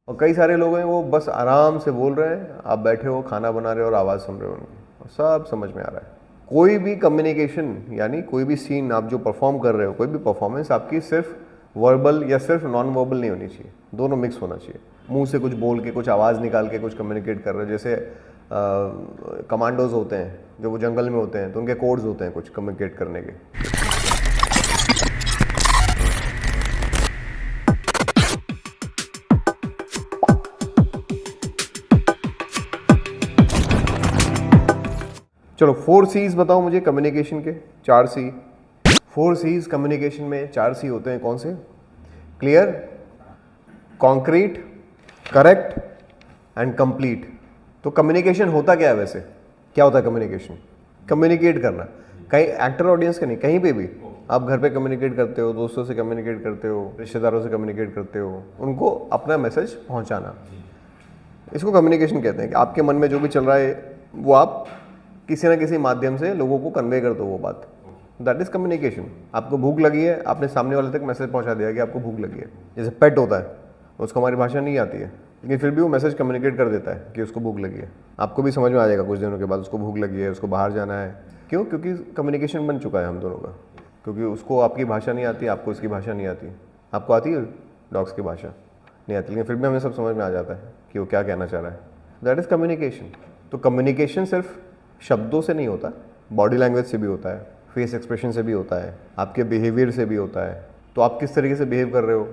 और कई सारे लोग हैं वो बस आराम से बोल रहे हैं, आप बैठे हो खाना बना रहे हो और आवाज़ सुन रहे हो उनकी, और सब समझ में आ रहा है। कोई भी कम्युनिकेशन यानी कोई भी सीन आप जो परफॉर्म कर रहे हो, कोई भी परफॉर्मेंस आपकी सिर्फ वर्बल या सिर्फ नॉन वर्बल नहीं होनी चाहिए, दोनों मिक्स होना चाहिए। मुंह से कुछ बोल के, कुछ आवाज़ निकाल के कुछ कम्युनिकेट कर रहे हो, जैसे कमांडोज होते हैं जो वो जंगल में होते हैं तो उनके कोड्स होते हैं कुछ कम्युनिकेट करने के। चलो 4 C's बताओ मुझे कम्युनिकेशन के। 4 C, 4 C's कम्युनिकेशन में 4 C होते हैं, कौन से? Clear, concrete, correct and complete. तो कम्युनिकेशन होता क्या है वैसे? क्या होता है कम्युनिकेशन? कम्युनिकेट करना। कहीं एक्टर ऑडियंस का नहीं, कहीं पे भी आप घर पे कम्युनिकेट करते हो, दोस्तों से कम्युनिकेट करते हो, रिश्तेदारों से कम्युनिकेट करते हो, उनको अपना मैसेज पहुंचाना, इसको कम्युनिकेशन कहते हैं। कि आपके मन में जो भी चल रहा है वो आप किसी ना किसी माध्यम से लोगों को कन्वे कर दो वो बात, दैट इज कम्युनिकेशन। आपको भूख लगी है, आपने सामने वाले तक मैसेज पहुंचा दिया कि आपको भूख लगी है। जैसे पेट होता है, उसको हमारी भाषा नहीं आती है लेकिन फिर भी वो मैसेज कम्युनिकेट कर देता है कि उसको भूख लगी है। आपको भी समझ में आ जाएगा कुछ दिनों के बाद उसको भूख लगी है, उसको बाहर जाना है। क्यों? क्योंकि कम्युनिकेशन बन चुका है हम दोनों का। क्योंकि उसको आपकी भाषा नहीं आती, आपको उसकी भाषा नहीं आती। आपको आती है डॉग्स की भाषा? नहीं आती, लेकिन फिर भी हमें सब समझ में आ जाता है कि वो क्या कहना चाह रहा है। That is communication. तो कम्युनिकेशन सिर्फ शब्दों से नहीं होता, बॉडी लैंग्वेज से भी होता है, फेस एक्सप्रेशन से भी होता है, आपके बिहेवियर से भी होता है। तो आप किस तरीके से बिहेव कर रहे हो।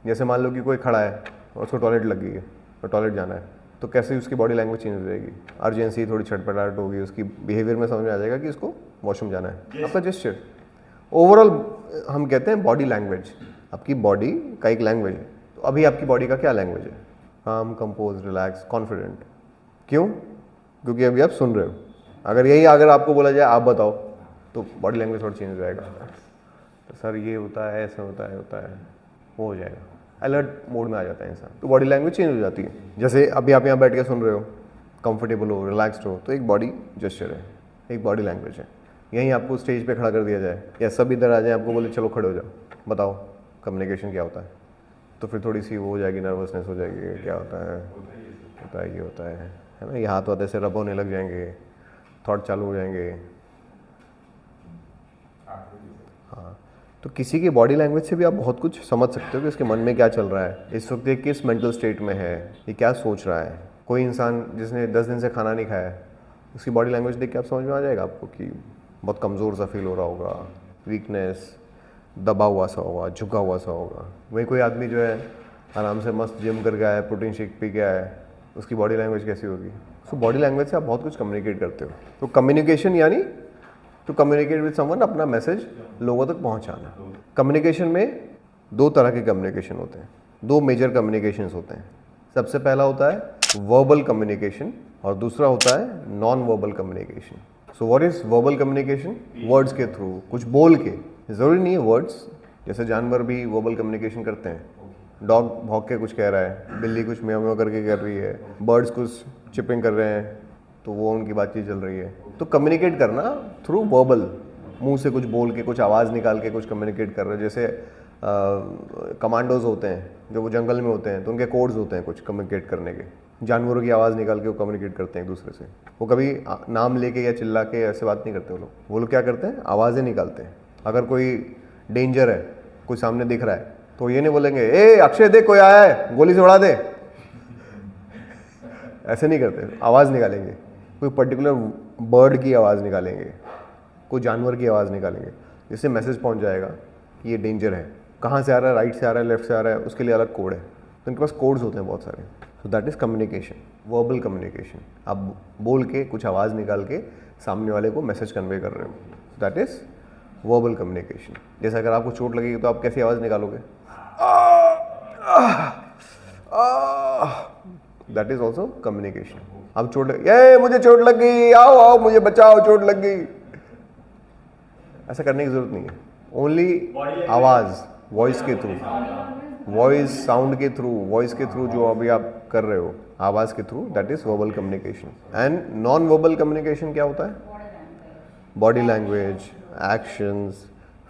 जैसे मान लो कि कोई खड़ा है और उसको टॉयलेट लग गई है और टॉयलेट जाना है, तो कैसे उसकी बॉडी लैंग्वेज चेंज हो जाएगी, अर्जेंसी, थोड़ी छटपटाहट होगी, उसकी बिहेवियर में समझ में आ जाएगा कि इसको वॉशरूम जाना है। आपका जेस्चर, ओवरऑल हम कहते हैं बॉडी लैंग्वेज। आपकी बॉडी का एक लैंग्वेज है। तो अभी आपकी बॉडी का क्या लैंग्वेज है? काम, कंपोज, रिलैक्स, कॉन्फिडेंट। क्यों? क्योंकि अभी आप सुन रहे हो। अगर आपको बोला जाए आप बताओ, तो बॉडी लैंग्वेज थोड़ा चेंज हो जाएगा। तो सर ये होता है, ऐसा होता है, वो हो जाएगा, अलर्ट मोड में आ जाता है इंसान, तो बॉडी लैंग्वेज चेंज हो जाती है। जैसे अभी आप यहाँ बैठ के सुन रहे हो, कंफर्टेबल हो, रिलैक्स्ड हो, तो एक बॉडी जेस्चर है, एक बॉडी लैंग्वेज है। यहीं आपको स्टेज पे खड़ा कर दिया जाए या सब इधर आ जाए, आपको बोले चलो खड़े हो जाओ, बताओ कम्युनिकेशन क्या होता है, तो फिर थोड़ी सी वो हो जाएगी, नर्वसनेस हो जाएगी, क्या होता है, ये होता है ना। ये हाथ ऐसे रब होने लग जाएंगे, थॉट चालू हो जाएंगे। हाँ, तो किसी की बॉडी लैंग्वेज से भी आप बहुत कुछ समझ सकते हो कि इसके मन में क्या चल रहा है, इस वक्त ये किस मेंटल स्टेट में है, ये क्या सोच रहा है। कोई इंसान जिसने 10 दिन से खाना नहीं खाया है, उसकी बॉडी लैंग्वेज देख के आप समझ में आ जाएगा आपको कि बहुत कमज़ोर सा फील हो रहा होगा, वीकनेस, दबा हुआ सा होगा, झुका हुआ सा होगा। वही कोई आदमी जो है आराम से मस्त जिम करके आया है, प्रोटीन शेक पी के आया है, उसकी बॉडी लैंग्वेज कैसी होगी? सो बॉडी लैंग्वेज से आप बहुत कुछ कम्युनिकेट करते हो। तो कम्युनिकेशन यानी टू कम्युनिकेट विद समवन, अपना मैसेज लोगों तक पहुंचाना। कम्युनिकेशन में 2 तरह के कम्युनिकेशन होते हैं, 2 मेजर कम्युनिकेशंस होते हैं। सबसे पहला होता है वर्बल कम्युनिकेशन और दूसरा होता है non verbal communication. So what is verbal communication? Words के थ्रू, कुछ बोल के, ज़रूरी नहीं है वर्ड्स, जैसे जानवर भी वर्बल कम्युनिकेशन करते हैं। डॉग भौंक के कुछ कह रहा है, बिल्ली कुछ म्याऊ म्याऊ करके कर रही है, बर्ड्स कुछ चिपिंग कर रहे हैं, तो वो उनकी बातचीत चल रही है। तो कम्युनिकेट करना थ्रू वर्बल, मुंह से कुछ बोल के, कुछ आवाज़ निकाल के कुछ कम्युनिकेट कर रहे हैं। जैसे कमांडोज होते हैं जो वो जंगल में होते हैं, तो उनके कोड्स होते हैं कुछ कम्युनिकेट करने के। जानवरों की आवाज़ निकाल के वो कम्युनिकेट करते हैं एक दूसरे से। वो कभी नाम लेके या चिल्ला के ऐसे बात नहीं करते वो लोग क्या करते हैं, आवाज़ें निकालते हैं। अगर कोई डेंजर है, कोई सामने दिख रहा है, तो ये नहीं बोलेंगे ए अक्षय देख कोई आया है, गोली से उड़ा दे, ऐसे नहीं करते। आवाज़ निकालेंगे, कोई पर्टिकुलर बर्ड की आवाज़ निकालेंगे, कोई जानवर की आवाज़ निकालेंगे, जिससे मैसेज पहुंच जाएगा कि ये डेंजर है। कहाँ से आ रहा है, राइट से आ रहा है, लेफ्ट से आ रहा है, उसके लिए अलग कोड है। तो इनके पास कोड्स होते हैं बहुत सारे। So that is communication, verbal communication. आप बोल के, कुछ आवाज़ निकाल के सामने वाले को मैसेज कन्वे कर रहे हो, दैट इज़ वर्बल कम्युनिकेशन। जैसे अगर आपको चोट लगेगी तो आप कैसी आवाज़ निकालोगे? That is also communication. अब चोट, ये मुझे चोट लग गई, आओ आओ मुझे बचाओ, चोट लग गई, ऐसा करने की जरूरत नहीं है। ओनली आवाज, वॉइस के थ्रू, वॉइस साउंड के थ्रू, वॉइस के थ्रू जो अभी आप कर रहे हो, आवाज के through, that is verbal communication. And non verbal communication क्या होता है? Body language, actions,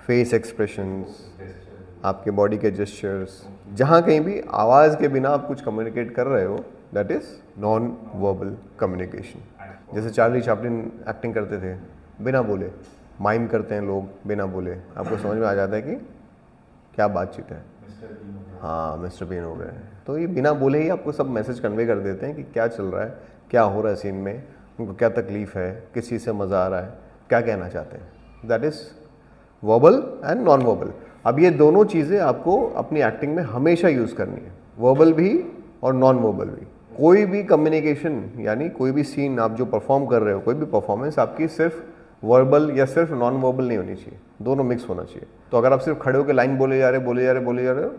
face expressions, आपके बॉडी के जेस्चर्स, जहाँ कहीं भी आवाज़ के बिना आप कुछ कम्युनिकेट कर रहे हो, that is non verbal communication. जैसे चार्ली चैपलिन एक्टिंग करते थे बिना बोले, माइम करते हैं लोग बिना बोले, आपको समझ में आ जाता है कि क्या बातचीत है। हाँ, मिस्टर बीन हो गए। तो ये बिना बोले ही आपको सब मैसेज कन्वे कर देते हैं कि क्या चल रहा है, क्या हो रहा है सीन में, उनको क्या तकलीफ़ है, किस चीज़ से मज़ा आ रहा है, क्या कहना चाहते हैं। That is verbal and non verbal. अब ये दोनों चीज़ें आपको अपनी एक्टिंग में हमेशा यूज़ करनी है, वर्बल भी और नॉन वर्बल भी। कोई भी कम्युनिकेशन यानी कोई भी सीन आप जो परफॉर्म कर रहे हो, कोई भी परफॉर्मेंस आपकी सिर्फ वर्बल या सिर्फ नॉन वर्बल नहीं होनी चाहिए, दोनों मिक्स होना चाहिए। तो अगर आप सिर्फ खड़े होकर लाइन बोले जा रहे हो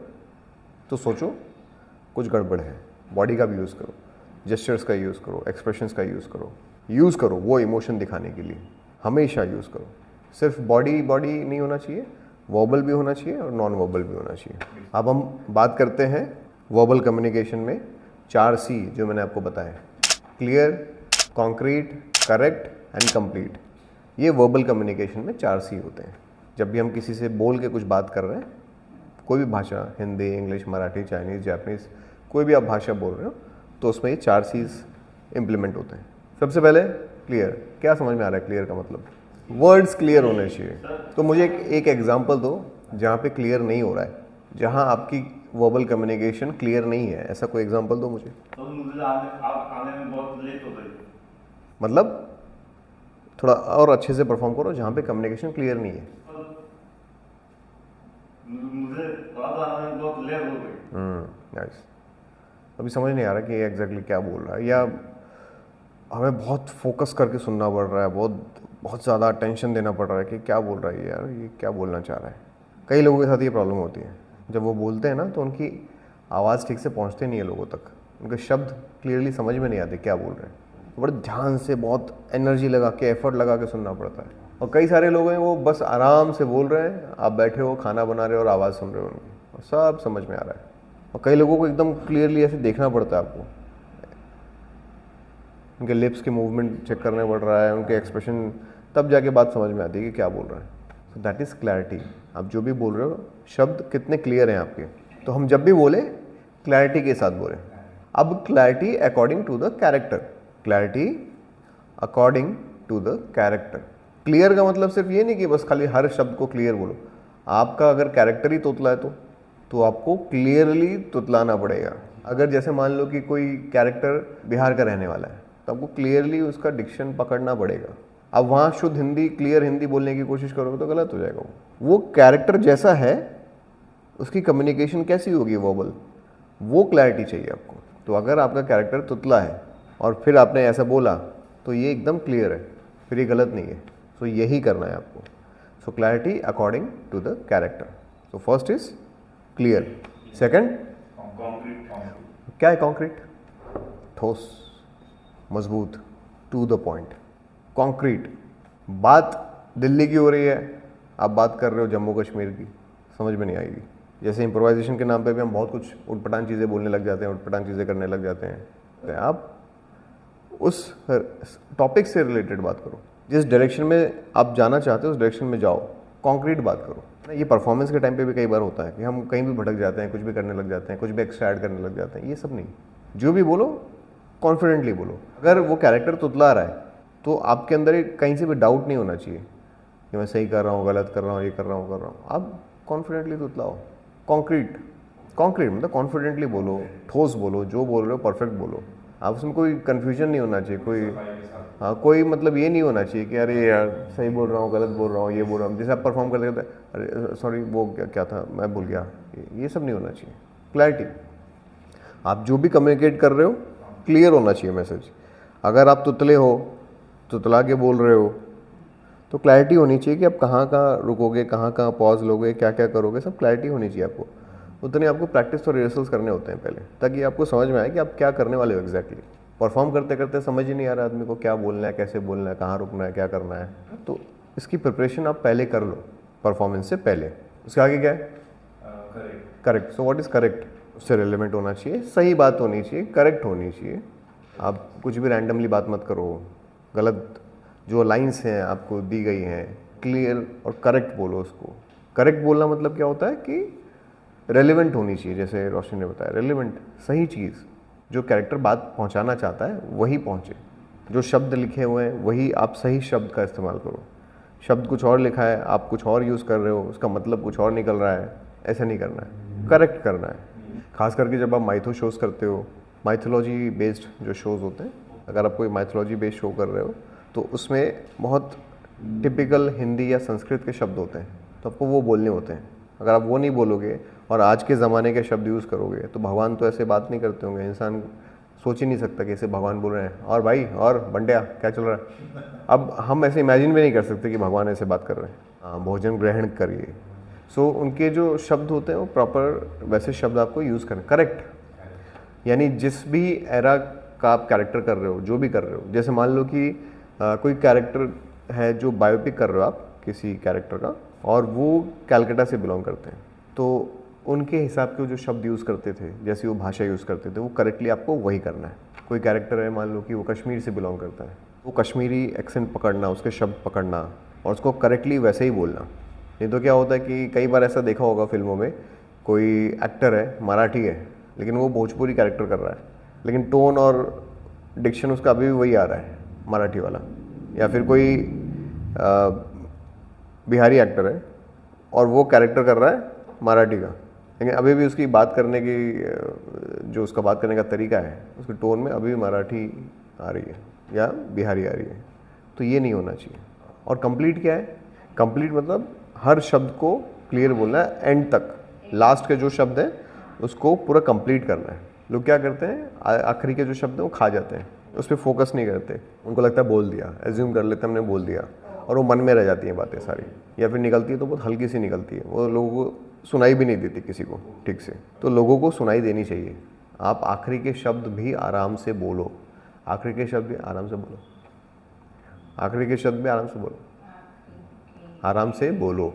तो सोचो कुछ गड़बड़ है। बॉडी का भी यूज़ करो, जेस्चर्स का यूज़ करो, एक्सप्रेशंस का यूज़ करो वो इमोशन दिखाने के लिए हमेशा यूज़ करो। सिर्फ बॉडी नहीं होना चाहिए, वर्बल भी होना चाहिए और नॉन वर्बल भी होना चाहिए। अब हम बात करते हैं वर्बल कम्युनिकेशन में 4 C जो मैंने आपको बताया, clear, concrete, correct and complete. ये वर्बल कम्युनिकेशन में 4 C होते हैं। जब भी हम किसी से बोल के कुछ बात कर रहे हैं, कोई भी भाषा, Hindi, English, Marathi, Chinese, Japanese, कोई भी आप भाषा बोल रहे हो तो उसमें ये 4 C's इम्प्लीमेंट होते हैं। सबसे पहले क्लियर। क्या समझ में आ रहा है क्लियर का मतलब? वर्ड्स क्लियर होने चाहिए। तो मुझे एक एग्जांपल दो जहाँ पे क्लियर नहीं हो रहा है, जहाँ आपकी वर्बल कम्युनिकेशन क्लियर नहीं है, ऐसा कोई एग्जांपल दो मुझे। तो मुझे आने में बहुत लेट हो गई। मतलब थोड़ा और अच्छे से परफॉर्म करो जहाँ पे कम्युनिकेशन क्लियर नहीं है। मुझे आने में बहुत लेट हो गई। नाइस। अभी समझ नहीं आ रहा कि ये एग्जैक्टली क्या बोल रहा है, या हमें बहुत फोकस करके सुनना पड़ रहा है, बहुत ज़्यादा अटेंशन देना पड़ रहा है कि क्या बोल रहा है यार, ये क्या बोलना चाह रहा है। कई लोगों के साथ ये प्रॉब्लम होती है, जब वो बोलते हैं ना तो उनकी आवाज़ ठीक से पहुंचते नहीं है लोगों तक, उनके शब्द क्लियरली समझ में नहीं आते क्या बोल रहे हैं। बड़े ध्यान से, बहुत एनर्जी लगा के, एफर्ट लगा के सुनना पड़ता है। और कई सारे लोग हैं वो बस आराम से बोल रहे हैं, आप बैठे हो, खाना बना रहे हो और आवाज़ सुन रहे हो उनकी, और सब समझ में आ रहा है। और कई लोगों को एकदम क्लियरली ऐसे देखना पड़ता है आपको, उनके लिप्स के मूवमेंट चेक करने पड़ रहा है, उनके एक्सप्रेशन, तब जाके बात समझ में आती है कि क्या बोल रहा है। So that is clarity. आप जो भी बोल रहे हो, शब्द कितने क्लियर हैं आपके। तो हम जब भी बोले क्लैरिटी के साथ बोलें। अब clarity according to the character, clarity according to the character. Clear का मतलब सिर्फ ये नहीं कि बस खाली हर शब्द को क्लियर बोलो। आपका अगर कैरेक्टर ही तोतला है तो आपको क्लियरली तुतलाना पड़ेगा। अगर जैसे मान लो कि कोई कैरेक्टर बिहार का रहने वाला है तो आपको क्लियरली उसका डिक्शन पकड़ना पड़ेगा। अब वहाँ शुद्ध हिंदी, क्लियर हिंदी बोलने की कोशिश करोगे तो गलत हो जाएगा। वो कैरेक्टर जैसा है उसकी कम्युनिकेशन कैसी होगी वर्बल, वो क्लैरिटी चाहिए आपको। तो अगर आपका कैरेक्टर तुतला है और फिर आपने ऐसा बोला तो ये एकदम क्लियर है, फिर ये गलत नहीं है। सो यही करना है आपको। So clarity according to the character. So first is clear. Second, क्या है कॉन्क्रीट? ठोस, मजबूत, टू द पॉइंट, कॉन्क्रीट। बात दिल्ली की हो रही है, आप बात कर रहे हो जम्मू कश्मीर की, समझ में नहीं आएगी। जैसे इम्प्रोवाइजेशन के नाम पे भी हम बहुत कुछ उटपटांग चीज़ें बोलने लग जाते हैं, उटपटांग चीज़ें करने लग जाते हैं। आप उस टॉपिक से रिलेटेड बात करो, जिस डायरेक्शन में आप जाना चाहते हो उस डायरेक्शन में जाओ, कॉन्क्रीट बात करो। ये परफॉर्मेंस के टाइम पे भी कई बार होता है कि हम कहीं भी भटक जाते हैं, कुछ भी करने लग जाते हैं, कुछ भी एक्स्ट्रा ऐड करने लग जाते हैं। ये सब नहीं, जो भी बोलो कॉन्फिडेंटली बोलो। अगर वो कैरेक्टर तुतला रहा है तो आपके अंदर कहीं से भी डाउट नहीं होना चाहिए कि मैं सही कर रहा हूँ, गलत कर रहा हूँ, ये कर रहा हूँ। आप कॉन्फिडेंटली तुतलाओ। कॉन्क्रीट मतलब कॉन्फिडेंटली बोलो, ठोस बोलो, जो बोल रहे हो परफेक्ट बोलो। आप उसमें कोई कन्फ्यूजन नहीं होना चाहिए, कोई मतलब ये नहीं होना चाहिए कि अरे यार सही बोल रहा हूँ, गलत बोल रहा हूँ, ये बोल रहा हूँ। जैसे आप परफॉर्म करते करते अरे सॉरी वो क्या था, मैं भूल गया, ये सब नहीं होना चाहिए। क्लैरिटी, आप जो भी कम्युनिकेट कर रहे हो क्लियर होना चाहिए मैसेज। अगर आप तुतले हो, तुतला के बोल रहे हो, तो क्लैरिटी होनी चाहिए कि आप कहाँ कहाँ रुकोगे, कहाँ कहाँ पॉज लोगे, क्या क्या करोगे, सब क्लैरिटी होनी चाहिए आपको। उतने आपको प्रैक्टिस और रिहर्सल्स करने होते हैं पहले, ताकि आपको समझ में आए कि आप क्या करने वाले हो एग्जैक्टली। परफॉर्म करते करते समझ ही नहीं आ रहा आदमी को क्या बोलना है, कैसे बोलना है, कहाँ रुकना है, क्या करना है। तो इसकी प्रिपरेशन आप पहले कर लो परफॉर्मेंस से पहले। उसके आगे क्या है? Correct. So what is correct? उससे रिलेवेंट होना चाहिए, सही बात होनी चाहिए, करेक्ट होनी चाहिए। आप कुछ भी रैंडमली बात मत करो, गलत जो लाइंस हैं आपको दी गई हैं क्लियर और करेक्ट बोलो उसको। करेक्ट बोलना मतलब क्या होता है कि रेलिवेंट होनी चाहिए, जैसे रोशनी ने बताया रेलिवेंट, सही चीज़, जो कैरेक्टर बात पहुंचाना चाहता है वही पहुंचे, जो शब्द लिखे हुए हैं वही आप सही शब्द का इस्तेमाल करो। शब्द कुछ और लिखा है, आप कुछ और यूज़ कर रहे हो, उसका मतलब कुछ और निकल रहा है, ऐसा नहीं करना है, करेक्ट करना है। खास करके जब आप माइथो शोज़ करते हो, माइथोलॉजी बेस्ड जो शोज़ होते हैं, अगर आप कोई माइथोलॉजी बेस्ड शो कर रहे हो तो उसमें बहुत टिपिकल हिंदी या संस्कृत के शब्द होते हैं, तो आपको वो बोलने होते हैं। अगर आप वो नहीं बोलोगे और आज के ज़माने के शब्द यूज़ करोगे तो भगवान तो ऐसे बात नहीं करते होंगे, इंसान सोच ही नहीं सकता कि ऐसे भगवान बोल रहे हैं, और भाई और बंटिया क्या चल रहा है। अब हम ऐसे इमेजिन भी नहीं कर सकते कि भगवान ऐसे बात कर रहे हैं। हाँ, भोजन ग्रहण करिए। सो उनके जो शब्द होते हैं वो प्रॉपर वैसे शब्द आपको यूज़ करना, करेक्ट। यानी जिस भी एरा का आप कैरेक्टर कर रहे हो, जो भी कर रहे हो, जैसे मान लो कि कोई कैरेक्टर है जो बायोपिक कर रहे हो आप किसी कैरेक्टर का, और वो कैलकाटा से बिलोंग करते हैं, तो उनके हिसाब के जो शब्द यूज़ करते थे, जैसी वो भाषा यूज़ करते थे, वो करेक्टली आपको वही करना है। कोई कैरेक्टर है, मान लो कि वो कश्मीर से बिलोंग करता है, वो कश्मीरी एक्सेंट पकड़ना, उसके शब्द पकड़ना और उसको करेक्टली वैसे ही बोलना। नहीं तो क्या होता है कि कई बार ऐसा देखा होगा फिल्मों में, कोई एक्टर है मराठी है लेकिन वो भोजपुरी कैरेक्टर कर रहा है, लेकिन टोन और डिक्शन उसका अभी भी वही आ रहा है मराठी वाला। या फिर कोई बिहारी एक्टर है और वो कैरेक्टर कर रहा है मराठी का, लेकिन अभी भी उसकी बात करने की जो उसका बात करने का तरीका है, उसके टोन में अभी भी मराठी आ रही है या बिहारी आ रही है। तो ये नहीं होना चाहिए। और कंप्लीट क्या है? कंप्लीट मतलब हर शब्द को क्लियर बोलना है, एंड तक, लास्ट के जो शब्द है उसको पूरा कंप्लीट करना है। लोग क्या करते हैं, आखिरी के जो शब्द हैं वो खा जाते हैं, उस पर फोकस नहीं करते, उनको लगता है बोल दिया, एज्यूम कर लेते हैं हमने बोल दिया, और वो मन में रह जाती हैं बातें सारी, या फिर निकलती है तो बहुत हल्की सी निकलती है, वो लोगों को सुनाई भी नहीं देती किसी को ठीक से। तो लोगों को सुनाई देनी चाहिए। आप आखिरी के शब्द भी आराम से बोलो, आखिरी के शब्द भी आराम से बोलो, आखिरी के शब्द भी आराम से बोलो, आराम से बोलो।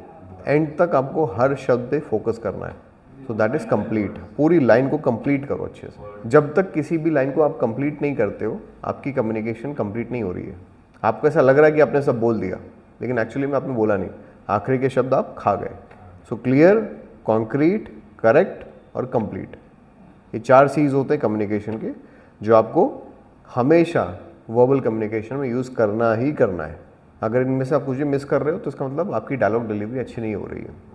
एंड तक आपको हर शब्द पे फोकस करना है। So that is complete. पूरी लाइन को कंप्लीट करो अच्छे से। जब तक किसी भी लाइन को आप कंप्लीट नहीं करते हो, आपकी कम्युनिकेशन कंप्लीट नहीं हो रही है। आपको ऐसा लग रहा है कि आपने सब बोल दिया, लेकिन एक्चुअली में आपने बोला नहीं, आखिरी के शब्द आप खा गए। सो क्लियर, कॉन्क्रीट, करेक्ट और कंप्लीट, ये 4 C's होते हैं कम्युनिकेशन के, जो आपको हमेशा वर्बल कम्युनिकेशन में यूज़ करना ही करना है। अगर इनमें से आप कुछ भी मिस कर रहे हो तो इसका मतलब आपकी डायलॉग डिलीवरी अच्छी नहीं हो रही है।